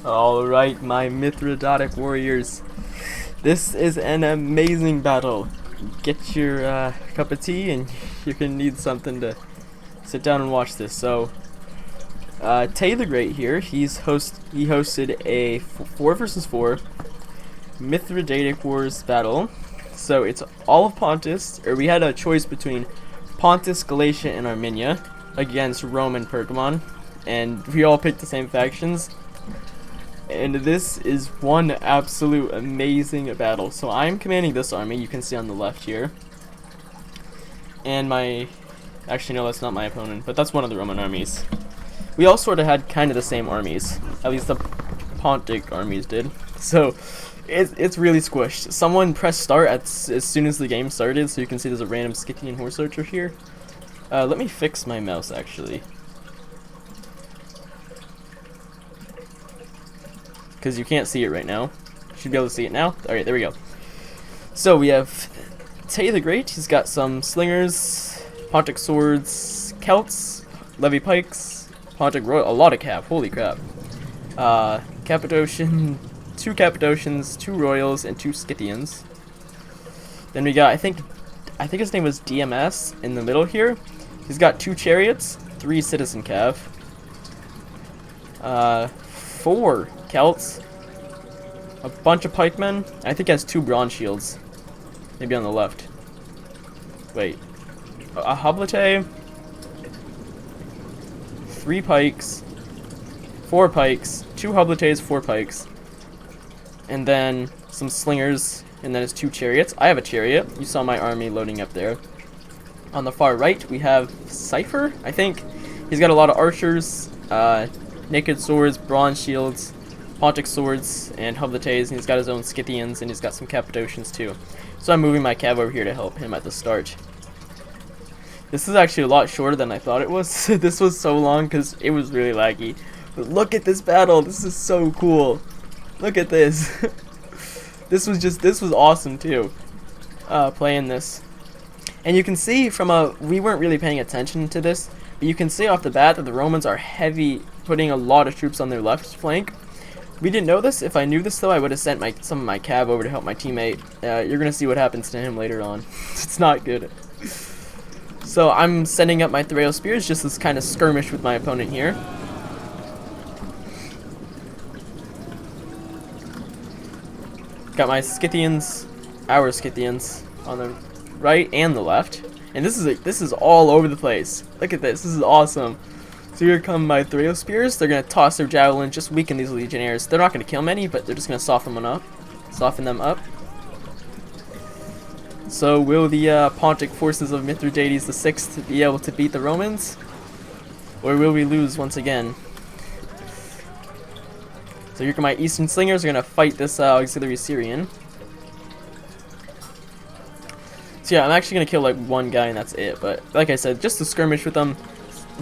Alright, my Mithridatic warriors. This is an amazing battle. Get your cup of tea and you're gonna need something to sit down and watch this. So, Tay the Great here, he hosted a 4 versus 4 Mithridatic Wars battle. So it's all of Pontus, or we had a choice between Pontus, Galatia, and Armenia against Rome and Pergamon, and we all picked the same factions. And this is one absolute amazing battle. So I'm commanding this army, you can see on the left here. And actually no, that's not my opponent, but that's one of the Roman armies. We all sort of had kind of the same armies, at least the Pontic armies did. So it's really squished. Someone pressed start as soon as the game started, so you can see there's a random Scythian horse archer here. Let me fix my mouse actually, because you can't see it right now. You should be able to see it now. Alright, there we go. So we have Tay the Great. He's got some slingers, Pontic swords, Celts, Levy pikes, Pontic royal, a lot of cap, holy crap. Cappadocian, 2 Cappadocians, 2 royals, and 2 Scythians. Then we got, I think his name was DMS in the middle here. He's got 2 chariots, 3 citizen cav, 4 Celts, a bunch of pikemen. I think he has 2 bronze shields, maybe on the left. Wait, a hoplite, 3 pikes, 4 pikes, 2 hoplites, 4 pikes, and then some slingers, and then his 2 chariots. I have a chariot. You saw my army loading up there. On the far right, we have Cypher, I think. He's got a lot of archers, naked swords, bronze shields, Pontic swords, and hoplites, and he's got his own Scythians, and he's got some Cappadocians too. So I'm moving my cav over here to help him at the start. This is actually a lot shorter than I thought it was. This was so long because it was really laggy. But look at this battle. This is so cool. Look at this. This was awesome too. Playing this. And you can see we weren't really paying attention to this, but you can see off the bat that the Romans are heavy, putting a lot of troops on their left flank. We didn't know this. If I knew this though, I would have sent some of my cav over to help my teammate. You're gonna see what happens to him later on. It's not good. So I'm sending up my Thrail Spears, just this kind of skirmish with my opponent here. Got my Scythians, our Scythians, on the right and the left. And this is all over the place. Look at this. This is awesome. So here come my Thrail Spears. They're gonna toss their javelin, just weaken these legionnaires. They're not gonna kill many, but they're just gonna soften them up. So will the Pontic forces of Mithridates VI be able to beat the Romans, or will we lose once again? So here come my Eastern Slingers. Are gonna fight this auxiliary Syrian. So yeah, I'm actually gonna kill like 1 guy and that's it. But like I said, just to skirmish with them,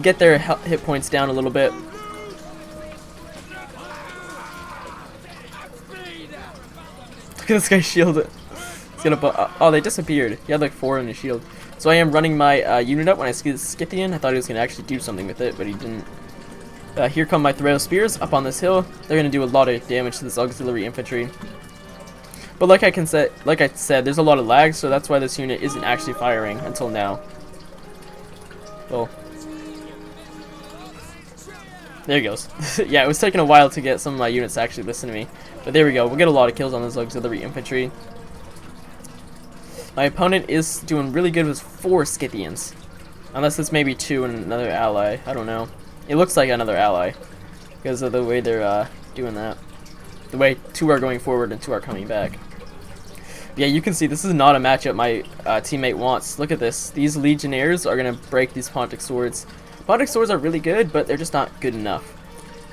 get their hit points down a little bit. Look at this guy's shield. He's gonna oh, they disappeared. He had like 4 in his shield. So I am running my unit up when I see the Scythian. I thought he was gonna actually do something with it, but he didn't. Here come my Thrail Spears up on this hill. They're gonna do a lot of damage to this auxiliary infantry. But like I said, there's a lot of lag, so that's why this unit isn't actually firing until now. Well, there he goes. Yeah, it was taking a while to get some of my units to actually listen to me, but there we go. We'll get a lot of kills on this auxiliary infantry. My opponent is doing really good with 4 Scythians, unless it's maybe 2 and another ally. I don't know. It looks like another ally because of the way they're doing that. The way 2 are going forward and 2 are coming back. Yeah, you can see this is not a matchup my teammate wants. Look at this. These legionnaires are going to break these Pontic swords. Pontic swords are really good, but they're just not good enough.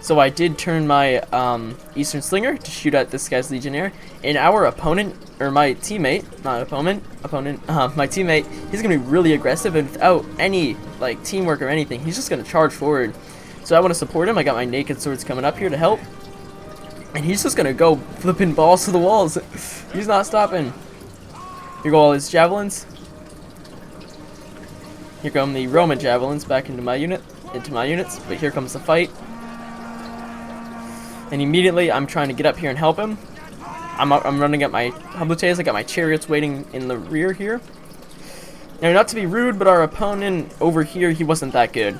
So I did turn my Eastern Slinger to shoot at this guy's legionnaire. And our opponent, or my teammate, not opponent, my teammate, he's going to be really aggressive and without any like teamwork or anything. He's just going to charge forward. So I want to support him. I got my naked swords coming up here to help. And he's just going to go flipping balls to the walls. He's not stopping. Here go all his javelins. Here come the Roman javelins back into my units. But here comes the fight. And immediately I'm trying to get up here and help him. I'm running up my Hublates. I got my chariots waiting in the rear here. Now, not to be rude, but our opponent over here, he wasn't that good.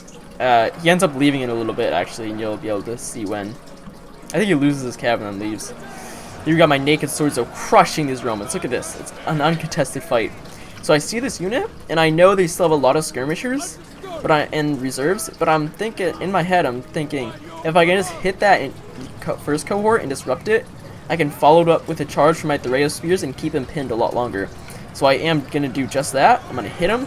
He ends up leaving in a little bit, actually, and you'll be able to see when. I think he loses his cav and then leaves. Here we got my naked swords, though, crushing these Romans. Look at this. It's an uncontested fight. So I see this unit, and I know they still have a lot of skirmishers and reserves, but I'm thinking, in my head, I'm thinking, if I can just hit that first cohort and disrupt it, I can follow it up with a charge from my MITHRIDATES spears and keep him pinned a lot longer. So I am going to do just that. I'm going to hit him,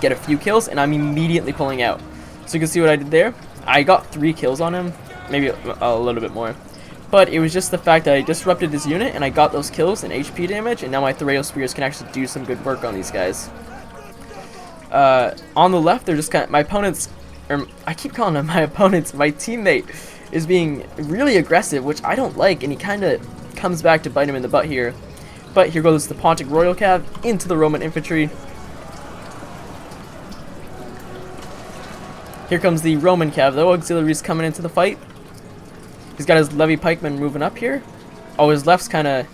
get a few kills, and I'm immediately pulling out. So you can see what I did there. I got 3 kills on him, maybe a little bit more. But it was just the fact that I disrupted his unit and I got those kills and HP damage, and now my MITHRIDATES spears can actually do some good work on these guys. On the left, they're just kind of, my opponent's, or I keep calling him my opponent's, my teammate is being really aggressive, which I don't like, and he kind of comes back to bite him in the butt here. But here goes the Pontic Royal Cav into the Roman infantry. Here comes the Roman Cav, though. Auxiliaries coming into the fight. He's got his Levy Pikemen moving up here. Oh, his left's kind of,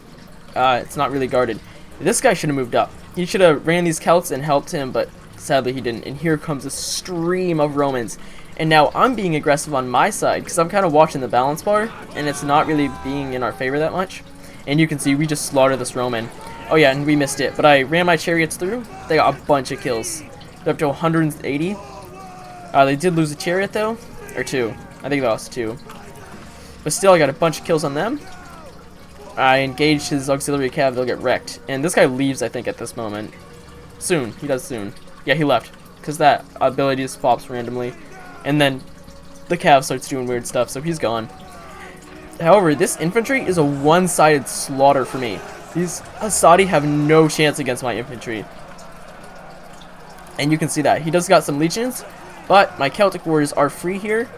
it's not really guarded. This guy should have moved up. He should have ran these Celts and helped him, but sadly he didn't. And here comes a stream of Romans. And now I'm being aggressive on my side because I'm kind of watching the balance bar, and it's not really being in our favor that much. And you can see we just slaughtered this Roman. Oh yeah, and we missed it. But I ran my chariots through. They got a bunch of kills. They're up to 180. They did lose a chariot though. Or 2. I think they lost 2. But still, I got a bunch of kills on them. I engaged his auxiliary cav. They'll get wrecked. And this guy leaves, I think, at this moment. Soon. He does soon. Yeah, he left. Because that ability just pops randomly. And then the cav starts doing weird stuff, so he's gone. However, this infantry is a one-sided slaughter for me. These Asadi have no chance against my infantry. And you can see that. He does got some legions, but my Celtic warriors are free here.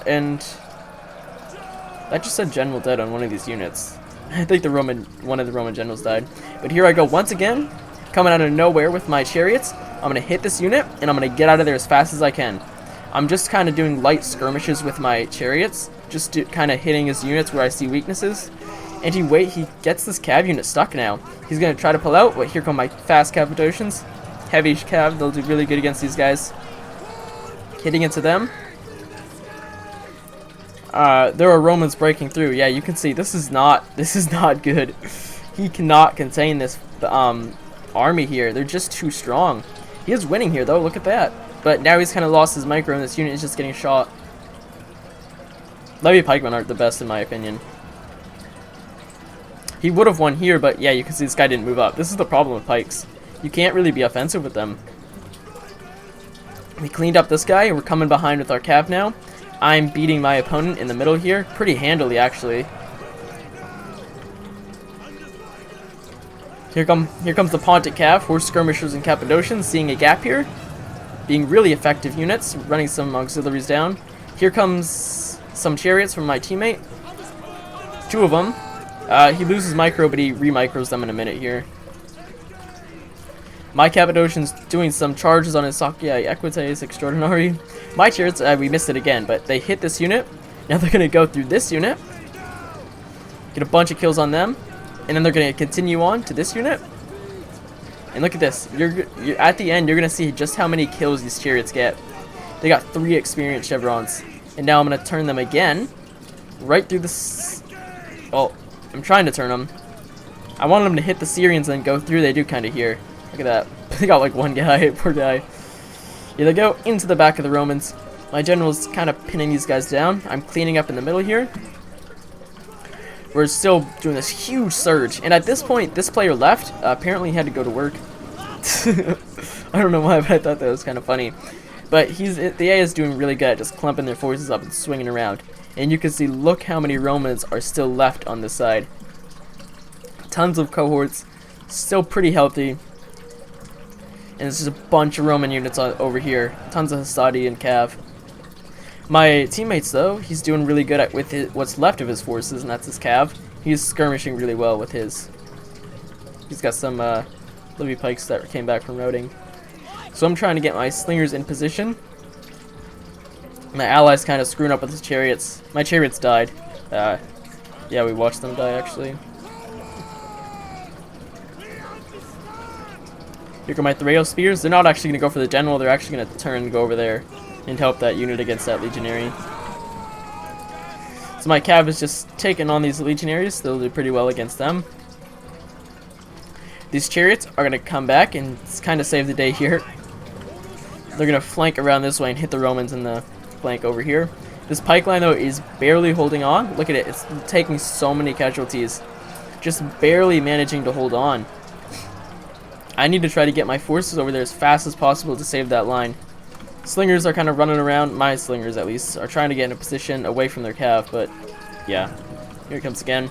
And that just said general dead on one of these units. I think one of the Roman generals died. But here I go once again, coming out of nowhere with my chariots. I'm going to hit this unit, and I'm going to get out of there as fast as I can. I'm just kind of doing light skirmishes with my chariots, just kind of hitting his units where I see weaknesses. And he gets this cav unit stuck now. He's going to try to pull out, but here come my fast Cappadocians. Heavy cav, they'll do really good against these guys. Hitting into them. There are Romans breaking through. Yeah, you can see this is not good. He cannot contain this army here. They're just too strong. He is winning here though. Look at that. But now he's kind of lost his micro, and this unit is just getting shot. Levy Pikemen aren't the best in my opinion. He would have won here, but yeah, you can see this guy didn't move up. This is the problem with pikes. You can't really be offensive with them. We cleaned up this guy, and we're coming behind with our cav now. I'm beating my opponent in the middle here, pretty handily actually. Here comes the Pontic Cav, horse skirmishers and Cappadocians, seeing a gap here. Being really effective units, running some auxiliaries down. Here comes some chariots from my teammate. 2 of them. He loses micro, but he re-micros them in a minute here. My Cappadocian's doing some charges on his Sakyai Equites Extraordinary. My chariots, we missed it again, but they hit this unit. Now they're going to go through this unit. Get a bunch of kills on them. And then they're going to continue on to this unit. And look at this. You're at the end, you're going to see just how many kills these chariots get. They got 3 experience chevrons. And now I'm going to turn them again. Right through this. Well, I'm trying to turn them. I want them to hit the Syrians and then go through. They do kind of here. Look at that. They got like 1 guy. Poor guy. Yeah, they go into the back of the Romans. My general's kind of pinning these guys down. I'm cleaning up in the middle here. We're still doing this huge surge. And at this point, this player left. Apparently he had to go to work. I don't know why, but I thought that was kind of funny. But the AI is doing really good at just clumping their forces up and swinging around. And you can see, look how many Romans are still left on this side. Tons of cohorts. Still pretty healthy. And there's just a bunch of Roman units over here. Tons of Hastati and Cav. My teammates, though, he's doing really good with what's left of his forces, and that's his Cav. He's skirmishing really well with his. He's got some Livy Pikes that came back from routing. So I'm trying to get my slingers in position. My allies kind of screwing up with his chariots. My chariots died. Yeah, we watched them die actually. Here come my Thraeo spears. They're not actually going to go for the general. They're actually going to turn and go over there and help that unit against that legionary. So my cav is just taking on these legionaries. They'll do pretty well against them. These chariots are going to come back and kind of save the day here. They're going to flank around this way and hit the Romans in the flank over here. This pike line, though, is barely holding on. Look at it. It's taking so many casualties. Just barely managing to hold on. I need to try to get my forces over there as fast as possible to save that line. Slingers are kind of running around. My slingers, at least, are trying to get in a position away from their cav, but yeah. Here it comes again.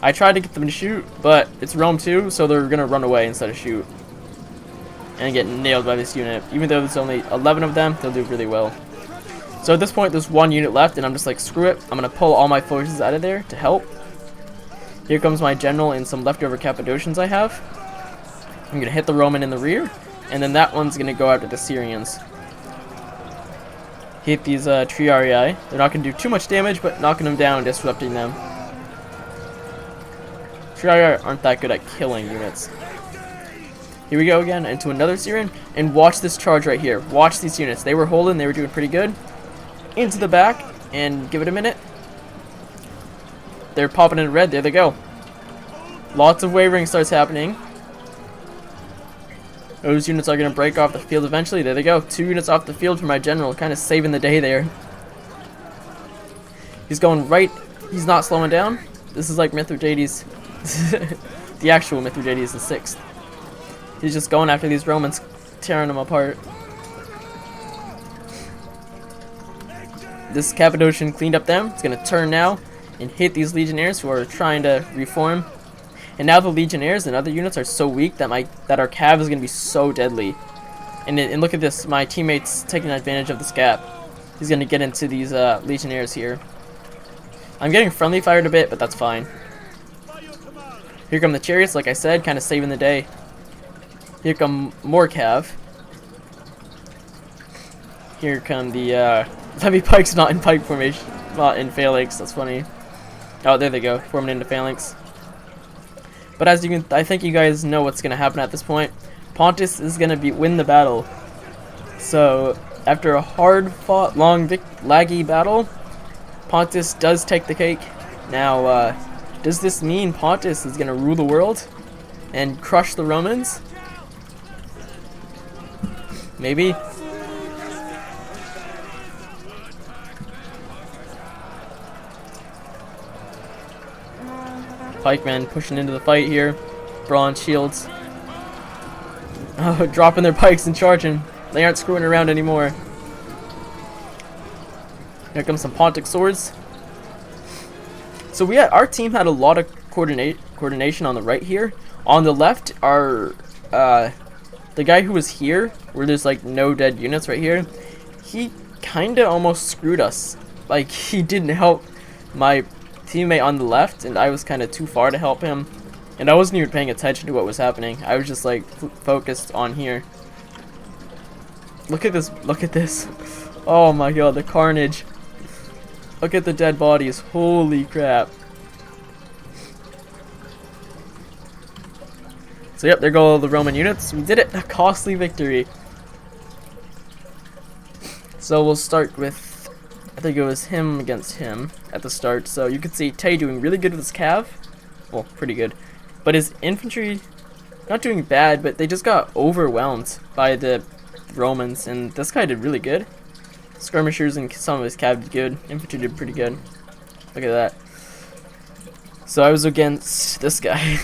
I tried to get them to shoot, but it's Rome too, so they're going to run away instead of shoot. And get nailed by this unit. Even though there's only 11 of them, they'll do really well. So at this point, there's one unit left, and I'm just like, screw it. I'm going to pull all my forces out of there to help. Here comes my general and some leftover Cappadocians I have. I'm going to hit the Roman in the rear, and then that one's going to go after the Syrians. Hit these Triarii. They're not going to do too much damage, but knocking them down, disrupting them. Triarii aren't that good at killing units. Here we go again into another Syrian, and watch this charge right here. Watch these units. They were holding, they were doing pretty good. Into the back, and give it a minute. They're popping in red. There they go. Lots of wavering starts happening. Those units are going to break off the field eventually. There they go. 2 units off the field for my general. Kind of saving the day there. He's going right. He's not slowing down. This is like Mithridates. The actual Mithridates the 6th. He's just going after these Romans, tearing them apart. This Cappadocian cleaned up them. It's going to turn now and hit these legionnaires who are trying to reform. And now the legionnaires and other units are so weak that our cav is going to be so deadly. And look at this, my teammate's taking advantage of this gap. He's going to get into these legionnaires here. I'm getting friendly fired a bit, but that's fine. Here come the chariots, like I said, kind of saving the day. Here come more cav. Here come the heavy pikes, not in pike formation, not in phalanx. That's funny. Oh, there they go, forming into phalanx. But as you can, I think you guys know what's going to happen at this point. Pontus is going to win the battle. So after a hard-fought, long, laggy battle, Pontus does take the cake. Now, does this mean Pontus is going to rule the world and crush the Romans? Maybe. Pikemen pushing into the fight here. Bronze shields. Oh, dropping their pikes and charging. They aren't screwing around anymore. Here comes some Pontic swords. So our team had a lot of coordination on the right here. On the left are the guy who was here, where there's like no dead units right here. He kinda almost screwed us. Like, he didn't help my teammate on the left, and I was kind of too far to help him, and I wasn't even paying attention to what was happening. I was just like focused on here. Look at this, look at this. Oh my god, the carnage. Look at the dead bodies. Holy crap. So yep, there go all the Roman units. We did it. A costly victory. So we'll start with, I think it was him against him at the start. So you can see Tay doing really good with his cav. Well, pretty good. But his infantry, not doing bad, but they just got overwhelmed by the Romans. And this guy did really good. Skirmishers and some of his cav did good. Infantry did pretty good. Look at that. So I was against this guy.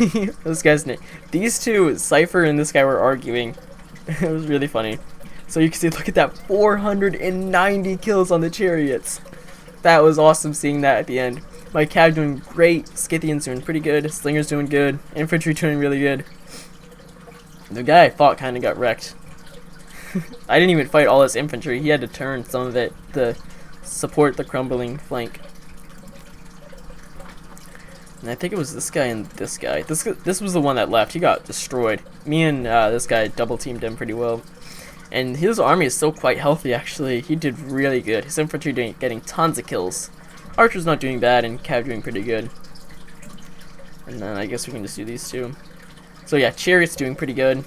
This guy's name. These two, Cypher and this guy, were arguing. It was really funny. So you can see, look at that, 490 kills on the chariots. That was awesome seeing that at the end. My cav doing great, Scythians doing pretty good, Slingers doing good, Infantry doing really good. The guy I fought kind of got wrecked. I didn't even fight all his infantry. He had to turn some of it to support the crumbling flank. And I think it was this guy and this guy. This was the one that left. He got destroyed. Me and this guy double teamed him pretty well. And his army is still quite healthy, actually. He did really good. His infantry getting tons of kills. Archer's not doing bad, and Cav doing pretty good. And then I guess we can just do these two. So yeah, Chariot's doing pretty good.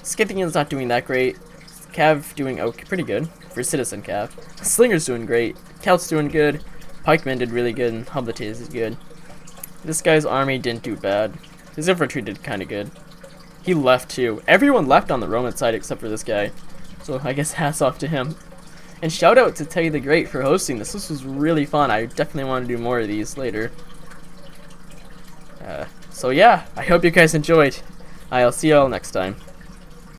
Scythian's not doing that great. Cav doing okay, pretty good for Citizen Cav. Slinger's doing great. Celt's doing good. Pikemen did really good, and Hoplites is good. This guy's army didn't do bad. His infantry did kind of good. He left too. Everyone left on the Roman side except for this guy. So I guess hats off to him. And shout out to Teddy the Great for hosting this. This was really fun. I definitely want to do more of these later. So yeah, I hope you guys enjoyed. I'll see you all next time.